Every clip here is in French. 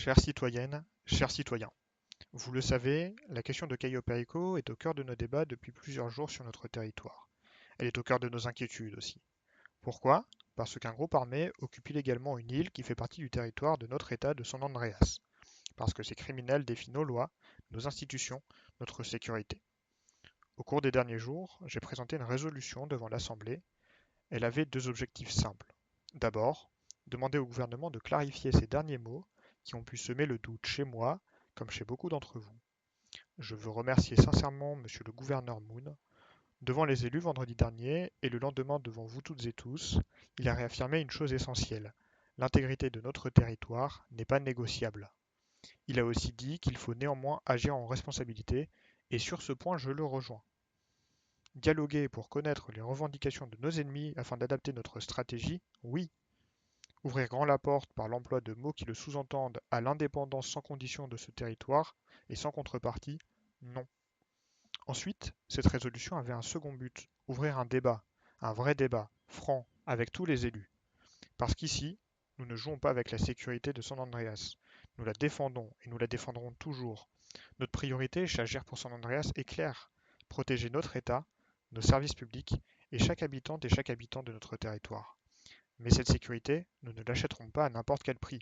Chères citoyennes, chers citoyens, vous le savez, la question de Cayo Perico est au cœur de nos débats depuis plusieurs jours sur notre territoire. Elle est au cœur de nos inquiétudes aussi. Pourquoi? Parce qu'un groupe armé occupe illégalement une île qui fait partie du territoire de notre État de San Andreas. Parce que ces criminels défient nos lois, nos institutions, notre sécurité. Au cours des derniers jours, j'ai présenté une résolution devant l'Assemblée. Elle avait deux objectifs simples. D'abord, demander au gouvernement de clarifier ces derniers mots qui ont pu semer le doute chez moi comme chez beaucoup d'entre vous. Je veux remercier sincèrement Monsieur le gouverneur Moon. Devant les élus vendredi dernier et le lendemain devant vous toutes et tous, il a réaffirmé une chose essentielle. L'intégrité de notre territoire n'est pas négociable. Il a aussi dit qu'il faut néanmoins agir en responsabilité et sur ce point je le rejoins. Dialoguer pour connaître les revendications de nos ennemis afin d'adapter notre stratégie, oui. Ouvrir grand la porte par l'emploi de mots qui le sous-entendent à l'indépendance sans condition de ce territoire et sans contrepartie, non. Ensuite, cette résolution avait un second but, ouvrir un vrai débat, franc, avec tous les élus. Parce qu'ici, nous ne jouons pas avec la sécurité de San Andreas. Nous la défendons et nous la défendrons toujours. Notre priorité chez Agir pour San Andreas est claire, protéger notre État, nos services publics et chaque habitante et chaque habitant de notre territoire. Mais cette sécurité, nous ne l'achèterons pas à n'importe quel prix.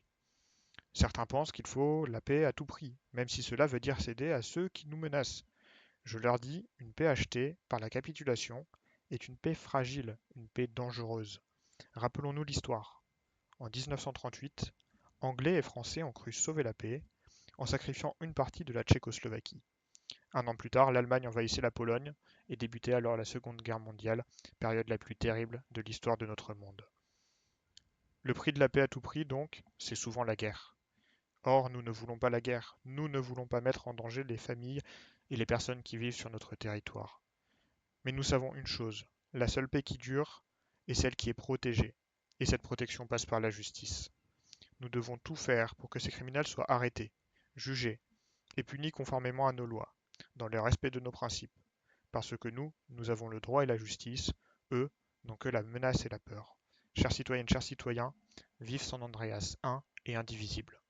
Certains pensent qu'il faut la paix à tout prix, même si cela veut dire céder à ceux qui nous menacent. Je leur dis, une paix achetée par la capitulation est une paix fragile, une paix dangereuse. Rappelons-nous l'histoire. En 1938, Anglais et Français ont cru sauver la paix en sacrifiant une partie de la Tchécoslovaquie. Un an plus tard, l'Allemagne envahissait la Pologne et débutait alors la Seconde Guerre mondiale, période la plus terrible de l'histoire de notre monde. Le prix de la paix à tout prix, donc, c'est souvent la guerre. Or, nous ne voulons pas la guerre, nous ne voulons pas mettre en danger les familles et les personnes qui vivent sur notre territoire. Mais nous savons une chose, la seule paix qui dure est celle qui est protégée, et cette protection passe par la justice. Nous devons tout faire pour que ces criminels soient arrêtés, jugés et punis conformément à nos lois, dans le respect de nos principes, parce que nous avons le droit et la justice, eux n'ont que la menace et la peur. Chères citoyennes, chers citoyens, vive San Andreas un et indivisible.